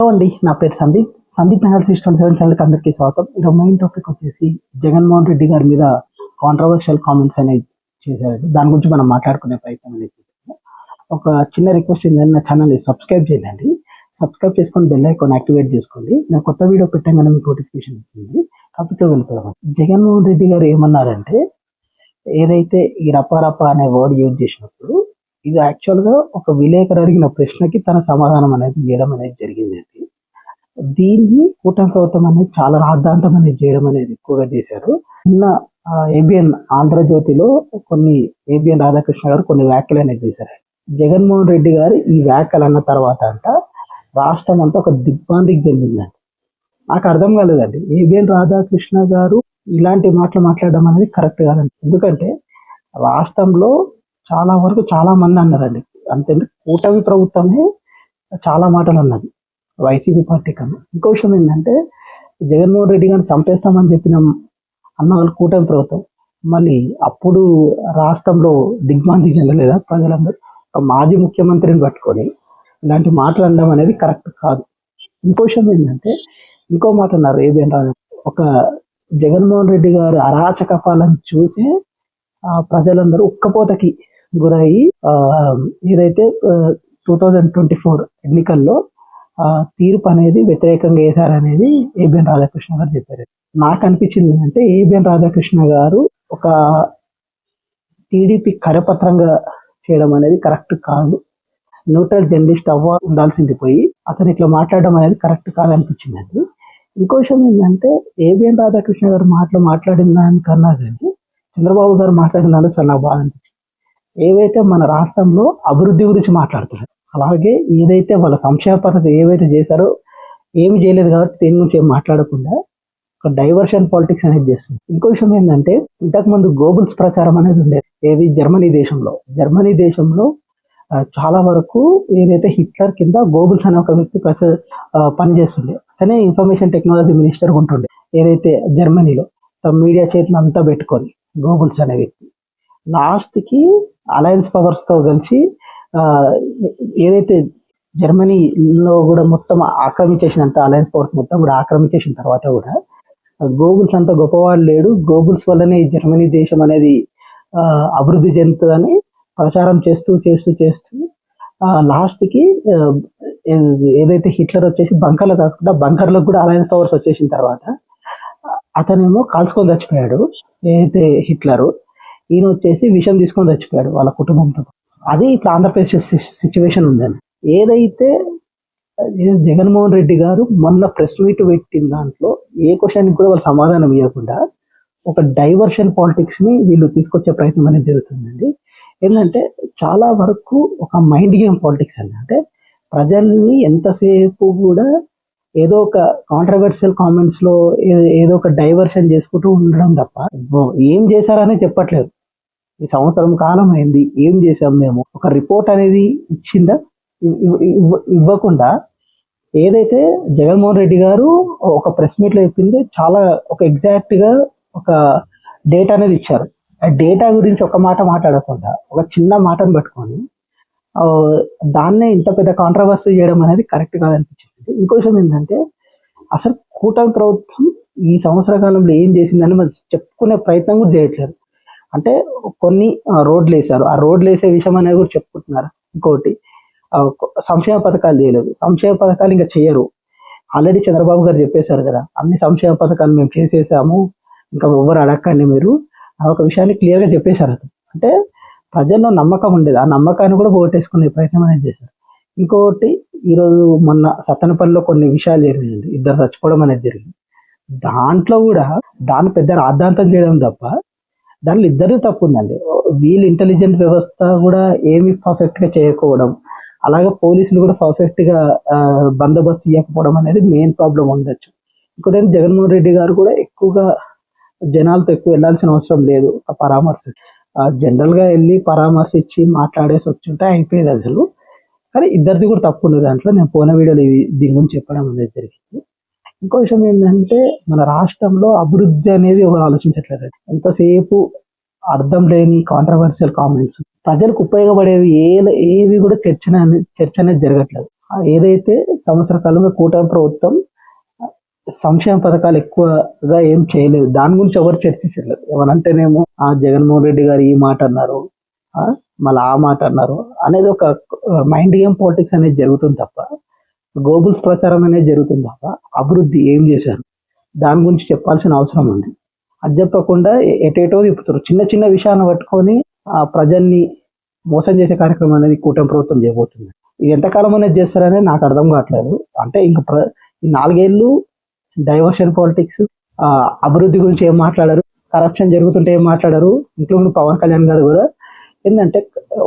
Hello అండి, నా పేరు సందీప్ అనాలిసిస్ 27 ఛానల్కి అందరికీ స్వాగతం. ఈరోజు మెయిన్ టాపిక్ వచ్చేసి జగన్మోహన్ రెడ్డి గారి మీద కాంట్రవర్షియల్ కామెంట్స్ అనేవి చేశారండి. దాని గురించి మనం మాట్లాడుకునే ప్రయత్నం అనేది చేద్దాము. ఒక చిన్న రిక్వెస్ట్ ఏంటంటే నా ఛానల్ని సబ్స్క్రైబ్ చేయండి. సబ్స్క్రైబ్ చేసుకొని బెల్ ఐకాన్ యాక్టివేట్ చేసుకోండి. నేను కొత్త వీడియో పెట్టగానే మీకు నోటిఫికేషన్ వస్తుంది. టాపిక్లో వెళ్ళిపోదాం. జగన్మోహన్ రెడ్డి గారు ఏమన్నారంటే, ఏదైతే ఈ రపారప అనే వర్డ్ యూజ్ చేసినప్పుడు ఇది యాక్చువల్గా ఒక విలేకరు అడిగిన ప్రశ్నకి తన సమాధానం అనేది ఇవ్వడం అనేది జరిగిందండి. దీన్ని కూటమి ప్రభుత్వం అనేది చాలా రాద్ధాంతం అనేది చేయడం అనేది ఎక్కువగా చేశారు. నిన్న ఏబిఎన్ ఆంధ్రజ్యోతిలో ఏబిఎన్ రాధాకృష్ణ గారు కొన్ని వ్యాఖ్యలు అనేది చేశారు. జగన్మోహన్ రెడ్డి గారు ఈ వ్యాఖ్యలు అన్న తర్వాత రాష్ట్రం అంతా ఒక దిగ్భ్రాంతికి చెందిందండి. నాకు అర్థం కాలేదండి, ఏబిఎన్ రాధాకృష్ణ గారు ఇలాంటి మాటలు మాట్లాడడం అనేది కరెక్ట్ కాదండి. ఎందుకంటే రాష్ట్రంలో చాలా వరకు చాలా మంది అన్నారండి, అంతెందుకు కూటమి ప్రభుత్వమే చాలా మాటలు అన్నది వైసీపీ పార్టీ కన్నా. ఇంకో విషయం ఏంటంటే, జగన్మోహన్ రెడ్డి గారిని చంపేస్తామని అన్న వాళ్ళు కూటమి ప్రభుత్వం, మళ్ళీ అప్పుడు రాష్ట్రంలో దిగ్భ్రాంతి చెందలేదా ప్రజలందరూ? ఒక మాజీ ముఖ్యమంత్రిని పట్టుకొని ఇలాంటి మాటలు అనడం అనేది కరెక్ట్ కాదు. ఇంకో విషయం ఏంటంటే, ఇంకో మాట అన్నారు ఏబిఎన్ రాజు, ఒక జగన్మోహన్ రెడ్డి గారి అరాచక పాలన చూసి ప్రజలందరూ ఉక్కపోతకి గురయ్యి ఏదైతే 2024 ఎన్నికల్లో తీర్పు అనేది వ్యతిరేకంగా వేశారనేది ఏబిఎన్ రాధాకృష్ణ గారు చెప్పారు. నాకు అనిపించింది ఏంటంటే, ఏబిఎన్ రాధాకృష్ణ గారు ఒక టీడీపీ కరపత్రంగా చేయడం అనేది కరెక్ట్ కాదు. న్యూట్రల్ జర్నలిస్ట్ ఉండాల్సింది పోయి అతను ఇట్లా మాట్లాడడం అనేది కరెక్ట్ కాదనిపించిందండి. ఇంకో విషయం ఏంటంటే, ఏబిఎన్ రాధాకృష్ణ గారు మాట్లాడిన దానికన్నా కానీ చంద్రబాబు గారు మాట్లాడిన దానిలో చాలా నాకు బాధ అనిపించింది. ఏవైతే మన రాష్ట్రంలో అభివృద్ధి గురించి మాట్లాడుతున్నారు, అలాగే ఏదైతే వాళ్ళ సంక్షేమ పథకం ఏవైతే చేశారో ఏమి చేయలేదు కాబట్టి దీని గురించి ఏం మాట్లాడకుండా ఒక డైవర్షన్ పాలిటిక్స్ అనేది చేస్తుంది. ఇంకో విషయం ఏంటంటే, ఇంతకుముందు గోబుల్స్ ప్రచారం అనేది ఉండేది. ఏది జర్మనీ దేశంలో చాలా వరకు ఏదైతే హిట్లర్ కింద గోబుల్స్ అనే ఒక వ్యక్తి పనిచేస్తుండే. అతనే ఇన్ఫర్మేషన్ టెక్నాలజీ మినిస్టర్ ఉంటుండే ఏదైతే జర్మనీలో. తమ మీడియా చేతులు అంతా పెట్టుకొని గోబుల్స్ అనే వ్యక్తి లాస్ట్కి అలయన్స్ పవర్స్తో కలిసి ఏదైతే జర్మనీలో కూడా మొత్తం ఆక్రమించేసినంత అలయన్స్ పవర్స్ మొత్తం కూడా ఆక్రమించేసిన తర్వాత కూడా గోబుల్స్ అంత గొప్పవాడు లేడు, గోబుల్స్ వల్లనే ఈ జర్మనీ దేశం అనేది అభివృద్ధి చెందుతుందని ప్రచారం చేస్తూ లాస్ట్కి ఏదైతే హిట్లర్ వచ్చేసి బంకర్లో దాచుకుంటే బంకర్లకు కూడా అలయన్స్ పవర్స్ వచ్చేసిన తర్వాత అతనేమో కాల్చుకొని చచ్చిపోయాడు. ఏదైతే హిట్లరు, ఈయన వచ్చేసి విషం తీసుకొని చచ్చిపోయాడు వాళ్ళ కుటుంబంతో. అది ఇప్పుడు ఆంధ్రప్రదేశ్ సిచ్యువేషన్ ఉందండి. ఏదైతే జగన్మోహన్ రెడ్డి గారు మొన్న ప్రెస్ మీట్ పెట్టిన దాంట్లో ఏ క్వశ్చన్కి కూడా వాళ్ళు సమాధానం ఇవ్వకుండా ఒక డైవర్షన్ పాలిటిక్స్ని వీళ్ళు తీసుకొచ్చే ప్రయత్నం అనేది జరుగుతుందండి. ఏంటంటే చాలా వరకు ఒక మైండ్ గేమ్ పాలిటిక్స్ అండి. అంటే ప్రజల్ని ఎంతసేపు కూడా ఏదో ఒక కాంట్రవర్షియల్ కామెంట్స్లో ఏదో ఒక డైవర్షన్ చేసుకుంటూ ఉండడం తప్ప ఏం చేశారనే చెప్పట్లేదు. ఈ సంవత్సరం కాలం అయింది, ఏం చేసాం మేము, ఒక రిపోర్ట్ అనేది ఇచ్చిందా? ఇవ్వకుండా ఏదైతే జగన్మోహన్ రెడ్డి గారు ఒక ప్రెస్ మీట్లో చెప్పింది చాలా ఒక ఎగ్జాక్ట్గా ఒక డేటా అనేది ఇచ్చారు. ఆ డేటా గురించి ఒక మాట మాట్లాడకుండా ఒక చిన్న మాటను పెట్టుకొని దాన్నే ఇంత పెద్ద కాంట్రవర్సీ చేయడం అనేది కరెక్ట్ కాదనిపించింది. ఇంకో విషయం ఏంటంటే, అసలు కూటమి ప్రభుత్వం ఈ సంవత్సర కాలంలో ఏం చేసిందని మనం చెప్పుకునే ప్రయత్నం కూడా చేయట్లేదు. అంటే కొన్ని రోడ్లు వేశారు, ఆ రోడ్లు వేసే విషయం అనేది కూడా చెప్పుకుంటున్నారు. ఇంకోటి సంక్షేమ పథకాలు చేయలేదు, సంక్షేమ పథకాలు ఇంకా చేయరు. ఆల్రెడీ చంద్రబాబు గారు చెప్పేశారు కదా, అన్ని సంక్షేమ పథకాలు మేము చేసేసాము, ఇంకా ఎవరు అడగండి మీరు ఆ ఒక విషయాన్ని క్లియర్గా చెప్పేశారు. అంటే ప్రజల్లో నమ్మకం ఉండేది, ఆ నమ్మకాన్ని కూడా ఓటేసుకునే ప్రయత్నం అనేది చేశారు. ఇంకొకటి, ఈరోజు మొన్న సత్తెనపల్లిలో కొన్ని విషయాలు జరిగినాయండి, ఇద్దరు చచ్చిపోవడం అనేది జరిగింది. దాంట్లో కూడా దాన్ని పెద్ద రాద్ధాంతం చేయడం తప్ప దాంట్లో ఇద్దరు తప్పు ఉందండి. వీళ్ళు ఇంటెలిజెంట్ వ్యవస్థ కూడా ఏమి పర్ఫెక్ట్గా చేయకపోవడం, అలాగే పోలీసులు కూడా పర్ఫెక్ట్గా బందోబస్తు ఇవ్వకపోవడం అనేది మెయిన్ ప్రాబ్లం ఉండొచ్చు. ఇంకోటి జగన్మోహన్ రెడ్డి గారు కూడా ఎక్కువగా జనాలతో ఎక్కువ వెళ్ళాల్సిన అవసరం లేదు. ఒక పరామర్శ జనరల్గా వెళ్ళి పరామర్శ ఇచ్చి మాట్లాడేసి వచ్చుంటే అయిపోయేది అసలు. కానీ ఇద్దరిది కూడా తప్పు ఉంది దాంట్లో. నేను పోయిన వీడియోలో దీని గురించి చెప్పడం అనేది జరిగింది. ఇంకో విషయం ఏంటంటే, మన రాష్ట్రంలో అభివృద్ధి అనేది ఎవరు ఆలోచించట్లేదు. ఎంతసేపు అర్థం లేని కాంట్రవర్షియల్ కామెంట్స్, ప్రజలకు ఉపయోగపడేవి ఏవి కూడా చర్చ అనేది జరగట్లేదు. ఏదైతే సంవత్సర కాలంలో కూటమి ప్రభుత్వం సంక్షేమ పథకాలు ఎక్కువగా ఏం చేయలేదు, దాని గురించి ఎవరు చర్చించలేదు. ఏమనంటేనేమో జగన్మోహన్ రెడ్డి గారు ఈ మాట అన్నారు, మళ్ళీ ఆ మాట అన్నారు అనేది ఒక మైండ్ గేమ్ పాలిటిక్స్ అనేది జరుగుతుంది తప్ప, గోబుల్స్ ప్రచారం అనేది జరుగుతుంది తప్ప అభివృద్ధి ఏం చేశారు దాని గురించి చెప్పాల్సిన అవసరం ఉంది. అది చెప్పకుండా ఎటేటో తిప్పుతారు. చిన్న చిన్న విషయాన్ని పట్టుకొని ప్రజల్ని మోసం చేసే కార్యక్రమం అనేది కూటమి ప్రభుత్వం చేయబోతుంది. ఇది ఎంతకాలం అనేది చేస్తారనేది నాకు అర్థం కావట్లేదు. అంటే ఇంకా 4 ఏళ్ళు డైవర్షన్ పాలిటిక్స్, అభివృద్ధి గురించి ఏం మాట్లాడారు, కరప్షన్ జరుగుతుంటే ఏం మాట్లాడారు. ఇంక్లూడింగ్ పవన్ కళ్యాణ్ గారు కూడా ఏంటంటే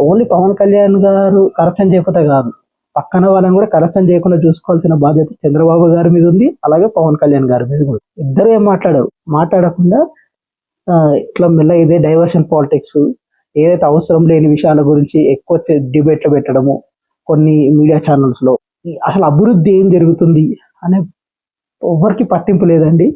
ఓన్లీ పవన్ కళ్యాణ్ గారు కరప్షన్ చేయకపోతే కాదు, పక్కన వాళ్ళని కూడా కరప్షన్ చేయకుండా చూసుకోవాల్సిన బాధ్యత చంద్రబాబు గారి మీద ఉంది, అలాగే పవన్ కళ్యాణ్ గారి మీద కూడా. ఇద్దరు ఏం మాట్లాడారు, మాట్లాడకుండా ఇట్లా మెల్ల ఇదే డైవర్షన్ పాలిటిక్స్, ఏదైతే అవసరం లేని విషయాల గురించి ఎక్కువ డిబేట్లు పెట్టడము కొన్ని మీడియా ఛానల్స్ లో. అసలు అభివృద్ధి ఏం జరుగుతుంది అనే ఎవరికి పట్టింపు లేదండి.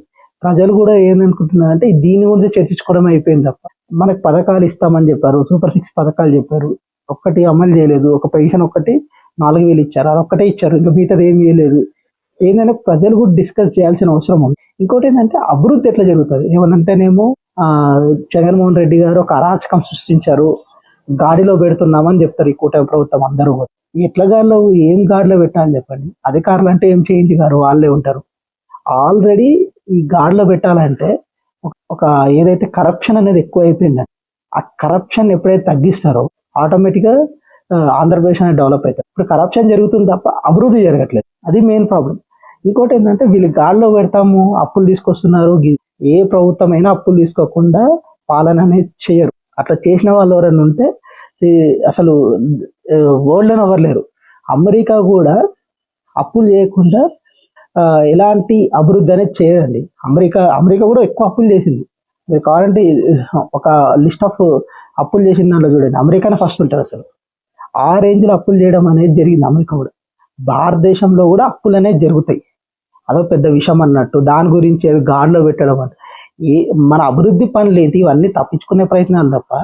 ప్రజలు కూడా ఏమనుకుంటున్నారంటే దీని గురించి చర్చించుకోవడం అయిపోయింది తప్ప, మనకు పథకాలు ఇస్తామని చెప్పారు, సూపర్ 6 పథకాలు చెప్పారు, ఒక్కటి అమలు చేయలేదు. ఒక పెన్షన్ ఒక్కటి 4,000 ఇచ్చారు, అదొక్కటే ఇచ్చారు, ఇంకా మిగతాది ఏమి చేయలేదు. ఏంటంటే ప్రజలు కూడా డిస్కస్ చేయాల్సిన అవసరం ఉంది. ఇంకోటి ఏంటంటే అభివృద్ధి ఎట్లా జరుగుతుంది, ఏమనంటేనేమో జగన్మోహన్ రెడ్డి గారు ఒక అరాచకం సృష్టించారు, గాడిలో పెడుతున్నామని చెప్తారు ఈ కూటమి ప్రభుత్వం అందరూ కూడా. ఎట్లా గాడిలో ఏం గాడిలో పెట్టాలని చెప్పండి. అధికారులు అంటే ఏం చేయించి గారు వాళ్ళే ఉంటారు. ఆల్రెడీ ఈ గాడిలో పెట్టాలంటే ఒక ఏదైతే కరప్షన్ అనేది ఎక్కువ అయిపోయిందండి, ఆ కరప్షన్ ఎప్పుడైతే తగ్గిస్తారో ఆటోమేటిక్గా ఆంధ్రప్రదేశ్ అనేది డెవలప్ అవుతుంది. ఇప్పుడు కరప్షన్ జరుగుతుంది తప్ప అభివృద్ధి జరగట్లేదు, అది మెయిన్ ప్రాబ్లం. ఇంకోటి ఏంటంటే వీళ్ళు గాడిలో పెడతాము, అప్పులు తీసుకొస్తున్నారు. ఏ ప్రభుత్వం అయినా అప్పులు తీసుకోకుండా పాలన అనేది చేయరు. అట్లా చేసిన వాళ్ళు ఎవరైనా ఉంటే అసలు వరల్డ్లో ఎవరు లేరు. అమెరికా కూడా అప్పులు చేయకుండా ఎలాంటి అభివృద్ధి అనేది చేయదండి. అమెరికా కూడా ఎక్కువ అప్పులు చేసింది. మీరు కావాలంటే ఒక లిస్ట్ ఆఫ్ అప్పులు చేసిన దాంట్లో చూడండి, అమెరికానే ఫస్ట్ ఉంటుంది. అసలు ఆ రేంజ్లో అప్పులు చేయడం అనేది జరిగింది అమెరికా కూడా. భారతదేశంలో కూడా అప్పులు అనేది జరుగుతాయి, అదో పెద్ద విషయం అన్నట్టు. దాని గురించి గాడిలో పెట్టడం అంటే మన అభివృద్ధి పనులు ఏంటి, ఇవన్నీ తప్పించుకునే ప్రయత్నాలు తప్ప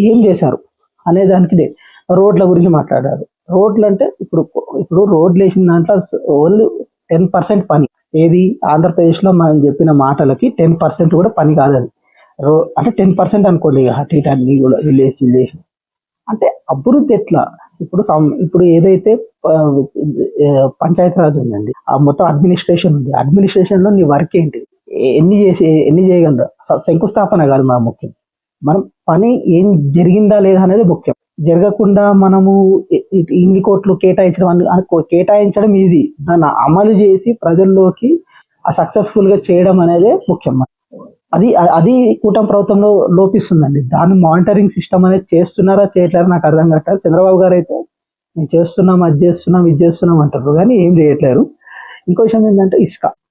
ఏం చేశారు అనే దానికి. రోడ్ల గురించి మాట్లాడారు. రోడ్లు అంటే ఇప్పుడు రోడ్లు వేసిన దాంట్లో ఓన్లీ 10% పని. ఏది ఆంధ్రప్రదేశ్లో మనం చెప్పిన మాటలకి 10% కూడా పని కాదు అది. అంటే 10% అనుకోండి, అటు ఇటు అన్ని కూడా విలేజ్ అంటే అభివృద్ధి ఎట్లా. ఇప్పుడు ఏదైతే పంచాయతీరాజ్ ఉందండి, ఆ మొత్తం అడ్మినిస్ట్రేషన్ ఉంది. అడ్మినిస్ట్రేషన్ లో నీ వర్క్ ఏంటిది, ఎన్ని చేయగలరు. శంకుస్థాపన కాదు మన ముఖ్యం, మనం పని ఏం జరిగిందా లేదా అనేది ముఖ్యం. జరగకుండా మనము ఇన్ని కోట్లు కేటాయించడం ఈజీ, దాన్ని అమలు చేసి ప్రజల్లోకి సక్సెస్ఫుల్ గా చేయడం అనేది ముఖ్యం. అది కూటమి ప్రభుత్వంలో లోపిస్తుందండి. దాన్ని మానిటరింగ్ సిస్టమ్ అనేది చేస్తున్నారా చేయట్లేరా నాకు అర్థం కావట్లేదు. చంద్రబాబు గారు అయితే మేము చేస్తున్నాం, అది చేస్తున్నాం అంటారు, కానీ ఏం చేయట్లేరు. ఇంకో విషయం ఏంటంటే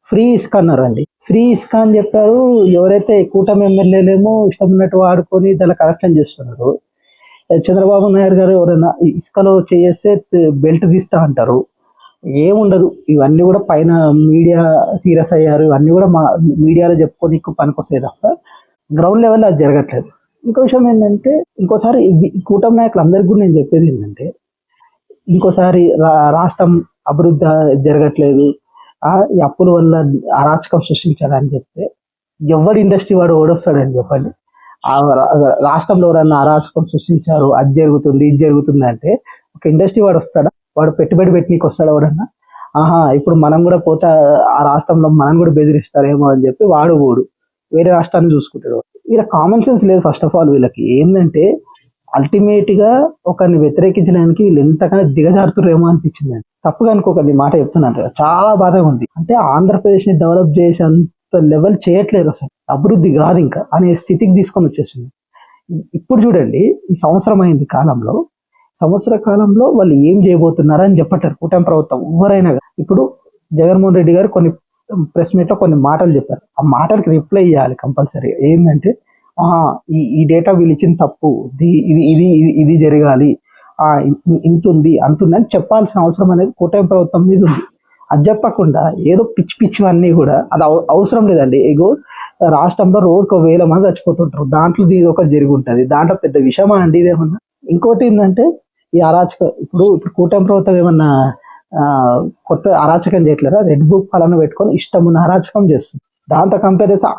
ఫ్రీ ఇసుక అన్నారండి. ఫ్రీ ఇసుక అని చెప్పారు. ఎవరైతే కూటమి ఎమ్మెల్యేలేమో ఇష్టం ఉన్నట్టు వాడుకొని దాన్ని కరప్షన్ చేస్తున్నారు. చంద్రబాబు నాయుడు గారు ఎవరైనా ఇసుకలో చేస్తే బెల్ట్ తీస్తా అంటారు. ఏముండదు, ఇవన్నీ కూడా పైన మీడియా సీరియస్ అయ్యారు, ఇవన్నీ కూడా మీడియాలో చెప్పుకొని పనికొస్తాయి తప్ప గ్రౌండ్ లెవెల్లో అది జరగట్లేదు. ఇంకో విషయం ఏంటంటే ఇంకోసారి కూటమి నాయకులు అందరికీ కూడా నేను చెప్పేది ఏంటంటే, ఇంకోసారి రాష్ట్రం అభివృద్ధి జరగట్లేదు, ఈ అప్పుల వల్ల అరాచకం సృష్టించాలని చెప్తే ఎవరి ఇండస్ట్రీ వాడు ఓడొస్తాడని చెప్పండి. రాష్ట్రంలో ఎవరన్నా అరాచకం సృష్టించారు, అది జరుగుతుంది ఇది జరుగుతుంది అంటే ఒక ఇండస్ట్రీ వాడు వస్తాడా, వాడు పెట్టుబడి పెట్టనీకి వస్తాడు ఎవడన్నా? ఇప్పుడు మనం కూడా పోతే ఆ రాష్ట్రంలో మనం కూడా బెదిరిస్తారేమో అని చెప్పి వాడు వేరే రాష్ట్రాన్ని చూసుకుంటాడు. వీళ్ళ కామన్ సెన్స్ లేదు. ఫస్ట్ ఆఫ్ ఆల్ వీళ్ళకి ఏంటంటే అల్టిమేట్ గా ఒకరిని వ్యతిరేకించడానికి వీళ్ళు ఎంతకన్నా దిగజారుతురేమో అనిపించింది. తప్పుగా అనుకోకండి, మాట చెప్తున్నాను, చాలా బాధగా ఉంది. అంటే ఆంధ్రప్రదేశ్ ని డెవలప్ చేసే అంత లెవెల్ చేయట్లేదు, అసలు అభివృద్ధి కాదు ఇంకా అనే స్థితికి తీసుకొని వచ్చేసింది. ఇప్పుడు చూడండి, ఈ సంవత్సరం అయింది సంవత్సర కాలంలో వాళ్ళు ఏం చేయబోతున్నారని చెప్పటారు కూటమి ప్రభుత్వం ఎవరైనా. ఇప్పుడు జగన్మోహన్ రెడ్డి గారు కొన్ని ప్రెస్ మీట్ లో కొన్ని మాటలు చెప్పారు, ఆ మాటలకి రిప్లై చేయాలి కంపల్సరీ. ఏంటంటే ఈ డేటా వీళ్ళు ఇచ్చిన తప్పు, ఇది జరగాలి, ఇంతుంది అంతుంది అని చెప్పాల్సిన అవసరం అనేది కూటమి ప్రభుత్వం మీద ఉంది. అది చెప్పకుండా ఏదో పిచ్చివన్నీ కూడా అది అవసరం లేదండి. రాష్ట్రంలో రోజుకు 1000 మంది చచ్చిపోతుంటారు, దాంట్లో ఇది ఒకటి జరిగి ఉంటుంది, దాంట్లో పెద్ద విషయమా అండి ఇదేమన్నా? ఇంకోటి ఏంటంటే ఈ అరాచకం ఇప్పుడు కూటమి ప్రభుత్వం ఏమన్నా కొత్త అరాచకం చేయట్లేరా? రెడ్ బుక్ పాలన పెట్టుకొని ఇష్టం ఉన్న అరాచకం చేస్తుంది. దాంతో కంపేర్ చేస్తే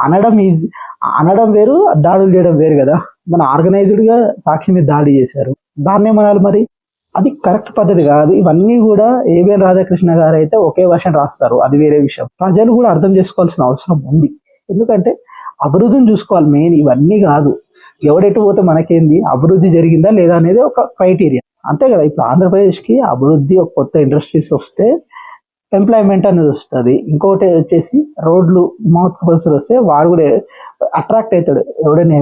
అనడం వేరు, దాడులు చేయడం వేరు కదా. మన ఆర్గనైజ్డ్ గా సాక్షి మీద దాడి చేశారు, దాన్నే మనాలి మరి. అది కరెక్ట్ పద్ధతి కాదు. ఇవన్నీ కూడా ఏబిఎన్ రాధాకృష్ణ గారు అయితే ఒకే వర్షన్ రాస్తారు, అది వేరే విషయం. ప్రజలు కూడా అర్థం చేసుకోవాల్సిన అవసరం ఉంది. ఎందుకంటే అభివృద్ధిని చూసుకోవాలి మెయిన్, ఇవన్నీ కాదు. ఎవడెటు పోతే మనకేంది, అభివృద్ధి జరిగిందా లేదా అనేది ఒక క్రైటీరియా, అంతే కదా. ఇప్పుడు ఆంధ్రప్రదేశ్కి అభివృద్ధి, ఒక కొత్త ఇండస్ట్రీస్ వస్తే ఎంప్లాయ్మెంట్ అనేది వస్తుంది. ఇంకోటి వచ్చేసి రోడ్లు మౌత్ బస్సులు వస్తే వాడు కూడా అట్రాక్ట్ అవుతాడు. ఎవడైనా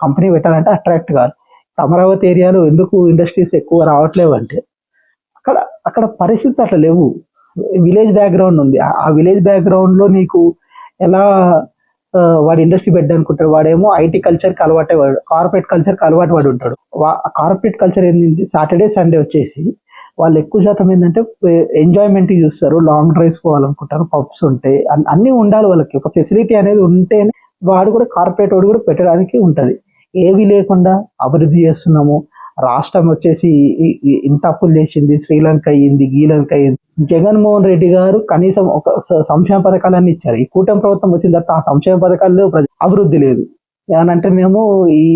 కంపెనీ పెట్టాలంటే అట్రాక్ట్ కాదు. అమరావతి ఏరియాలో ఎందుకు ఇండస్ట్రీస్ ఎక్కువ రావట్లేవు అంటే అక్కడ పరిస్థితులు అట్లా లేవు. విలేజ్ బ్యాక్గ్రౌండ్ ఉంది. ఆ విలేజ్ బ్యాక్గ్రౌండ్ లో నీకు ఎలా వాడు ఇండస్ట్రీ పెట్టాలనుకుంటాడు, వాడేమో ఐటీ కల్చర్కి అలవాటే, వాడు కార్పొరేట్ కల్చర్కి అలవాటు పడి ఉంటాడు. కార్పొరేట్ కల్చర్ ఏంటి, సాటర్డే సండే వచ్చేసి వాళ్ళు ఎక్కువ శాతం ఏంటంటే ఎంజాయ్మెంట్ చూస్తారు, లాంగ్ డ్రైవ్స్ పోవాలనుకుంటారు, పబ్స్ ఉంటాయి, అన్నీ ఉండాలి వాళ్ళకి. ఒక ఫెసిలిటీ అనేది ఉంటేనే వాడు కూడా కార్పొరేట్ వాడు కూడా పెట్టడానికి ఉంటుంది. ఏవి లేకుండా అభివృద్ధి చేస్తున్నాము, రాష్ట్రం వచ్చేసి ఇంత అప్పులు చేసింది, శ్రీలంక అయ్యింది, గీలంక అయ్యింది. జగన్మోహన్ రెడ్డి గారు కనీసం ఒక సంక్షేమ పథకాలన్నీ ఇచ్చారు. ఈ కూటమి ప్రభుత్వం వచ్చిన తర్వాత ఆ సంక్షేమ పథకాల్లో అభివృద్ధి లేదు. ఏమనంటేనేమో ఈ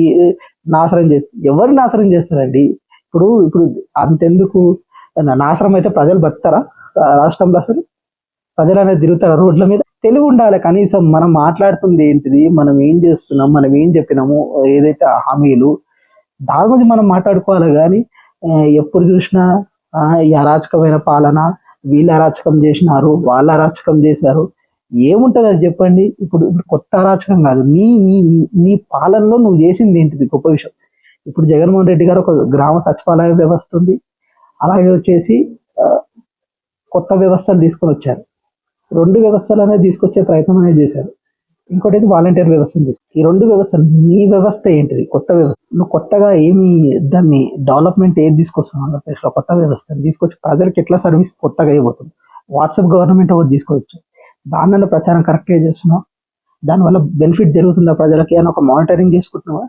నాశనం ఎవరు నాశనం చేస్తారండి? ఇప్పుడు అంతెందుకు నాశనం అయితే ప్రజలు బతారా రాష్ట్రంలో? అసలు ప్రజలు అనేది తిరుగుతారా రోడ్ల మీద? తెలివి ఉండాలి కనీసం. మనం మాట్లాడుతుంది ఏంటిది, మనం ఏం చేస్తున్నాం, మనం ఏం చెప్పినాము, ఏదైతే హామీలు, దాని గురించి మనం మాట్లాడుకోవాలి. కానీ ఎప్పుడు చూసినా ఈ అరాచకమైన పాలన, వీళ్ళు అరాచకం చేసినారు, వాళ్ళు అరాచకం చేశారు, ఏముంటది అది చెప్పండి. ఇప్పుడు కొత్త అరాచకం కాదు, నీ పాలనలో నువ్వు చేసింది ఏంటిది గొప్ప విషయం. ఇప్పుడు జగన్మోహన్ రెడ్డి గారు ఒక గ్రామ సచివాలయ వ్యవస్థ ఉంది, అలాగే వచ్చేసి కొత్త వ్యవస్థలు తీసుకొని వచ్చారు. 2 వ్యవస్థలు అనేది తీసుకొచ్చే ప్రయత్నం అనేది చేశారు. ఇంకోటి అయితే వాలంటీర్ వ్యవస్థను ఈ 2 వ్యవస్థలు. నీ వ్యవస్థ ఏంటిది? కొత్త వ్యవస్థ. నువ్వు కొత్తగా ఏమి దాన్ని డెవలప్మెంట్ ఏది తీసుకొస్తున్నావు? ఆంధ్రప్రదేశ్లో కొత్త వ్యవస్థను తీసుకొచ్చి ప్రజలకు ఎట్లా సర్వీస్ కొత్తగా అయిపోతుంది. వాట్సాప్ గవర్నమెంట్ ఒకటి తీసుకోవచ్చు, దానిలో ప్రచారం కరెక్ట్గా చేస్తున్నావు, దానివల్ల బెనిఫిట్ జరుగుతుందా ప్రజలకి అని ఒక మానిటరింగ్ చేసుకుంటున్నావా?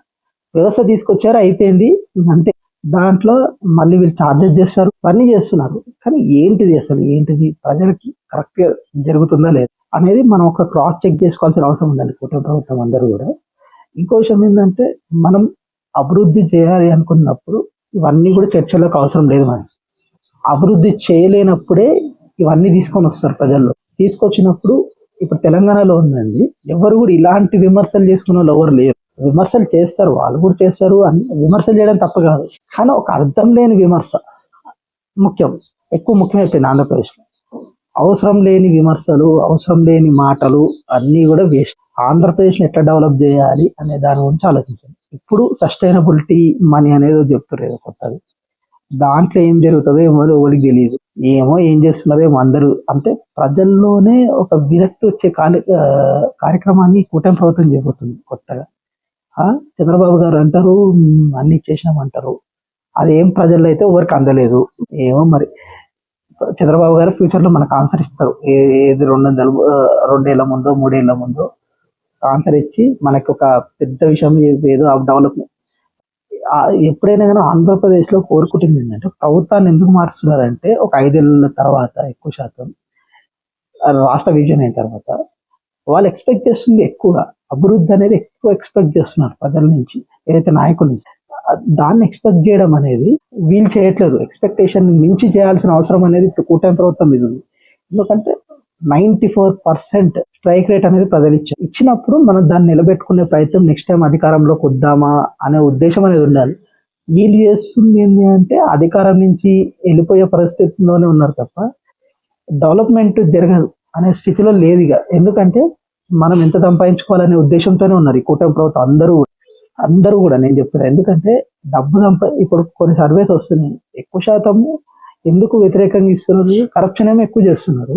వ్యవస్థ తీసుకొచ్చారు, అయిపోయింది, అంతే. దాంట్లో మళ్ళీ వీళ్ళు ఛార్జెస్ చేస్తారు, అన్నీ చేస్తున్నారు. కానీ ఏంటిది అసలు, ఏంటిది ప్రజలకి కరెక్ట్గా జరుగుతుందా లేదా అనేది మనం ఒక క్రాస్ చెక్ చేసుకోవాల్సిన అవసరం ఉందండి కూటమి ప్రభుత్వం అందరూ కూడా. ఇంకో విషయం ఏంటంటే, మనం అభివృద్ధి చేయాలి అనుకున్నప్పుడు ఇవన్నీ కూడా చర్చలోకి అవసరం లేదు. మనం అభివృద్ధి చేయలేనప్పుడే ఇవన్నీ తీసుకొని వస్తారు ప్రజల్లో. తీసుకొచ్చినప్పుడు ఇప్పుడు తెలంగాణలో ఉందండి, ఎవరు కూడా ఇలాంటి విమర్శలు చేసుకున్న వాళ్ళు ఎవరు లేరు. విమర్శలు చేస్తారు, వాళ్ళు కూడా చేస్తారు, విమర్శలు చేయడం తప్ప కాదు. కానీ ఒక అర్థం లేని విమర్శ ఎక్కువ ముఖ్యమైపోయింది ఆంధ్రప్రదేశ్లో. అవసరం లేని విమర్శలు, అవసరం లేని మాటలు అన్నీ కూడా వేస్ట్. ఆంధ్రప్రదేశ్ని ఎట్లా డెవలప్ చేయాలి అనే దాని గురించి ఆలోచించండి. ఇప్పుడు సస్టైనబిలిటీ మనీ అనేది చెప్తున్నారు కొత్తది. దాంట్లో ఏం జరుగుతుందో ఏమో ఎవరికి తెలియదు, ఏం చేస్తున్నారో అందరూ. అంటే ప్రజల్లోనే ఒక విరక్తి వచ్చే కార్యక్రమాన్ని కూటమి ప్రభుత్వం చేయబోతుంది కొత్తగా. చంద్రబాబు గారు అంటారు అన్ని చేసినామంటారు, అదేం ప్రజల్లో అయితే ఎవరికి అందలేదు. ఏమో మరి చంద్రబాబు గారు ఫ్యూచర్ లో మనకు ఆన్సర్ ఇస్తారు. ఏది 2 ఏళ్ల ముందో 3 ఏళ్ల ముందో ఆన్సర్ ఇచ్చి మనకి ఒక పెద్ద విషయం ఏదో డెవలప్మెంట్. ఎప్పుడైనా కానీ ఆంధ్రప్రదేశ్ లో కోరుకుంటుంది ఏంటంటే, ప్రభుత్వాన్ని ఎందుకు మారుస్తున్నారంటే ఒక 5 ఏళ్ల తర్వాత ఎక్కువ శాతం రాష్ట్ర విభజన అయిన తర్వాత వాళ్ళు ఎక్స్పెక్ట్ చేస్తుంది ఎక్కువగా, అభివృద్ధి అనేది ఎక్కువ ఎక్స్పెక్ట్ చేస్తున్నారు ప్రజల నుంచి, ఏదైతే నాయకుల నుంచి. దాన్ని ఎక్స్పెక్ట్ చేయడం అనేది వీళ్ళు చేయట్లేదు. ఎక్స్పెక్టేషన్ మించి చేయాల్సిన అవసరం అనేది ఇప్పుడు కూటమి ప్రభుత్వం మీద ఉంది. ఎందుకంటే 94% స్ట్రైక్ రేట్ అనేది ప్రజలు ఇచ్చినప్పుడు మనం దాన్ని నిలబెట్టుకునే ప్రయత్నం నెక్స్ట్ టైం అధికారంలోకి వద్దామా అనే ఉద్దేశం అనేది ఉండాలి. వీళ్ళు చేస్తుంది ఏంటి అంటే అధికారం నుంచి వెళ్ళిపోయే పరిస్థితిలోనే ఉన్నారు తప్ప డెవలప్మెంట్ జరగదు అనే స్థితిలో లేదు ఇక. ఎందుకంటే మనం ఎంత సంపాదించుకోవాలనే ఉద్దేశంతోనే ఉన్నారు ఈ కూటమి ప్రభుత్వం అందరూ కూడా నేను చెప్తున్నా. ఎందుకంటే ఇప్పుడు కొన్ని సర్వేస్ వస్తున్నాయి, ఎక్కువ శాతం ఎందుకు వ్యతిరేకంగా ఇస్తున్నారు, కరప్షన్ ఏమో ఎక్కువ చేస్తున్నారు,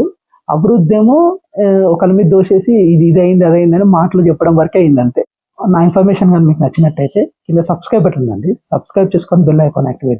అభివృద్ధి ఏమో ఒకరి మీద దోషేసి ఇది అయింది అదైంది అని మాటలు చెప్పడం వరకే అయింది అంతే. నా ఇన్ఫర్మేషన్ కానీ మీకు నచ్చినట్టయితే కింద సబ్స్క్రైబ్ పెట్టండి, సబ్స్క్రైబ్ చేసుకొని బెల్ ఐకాన్ యాక్టివేట్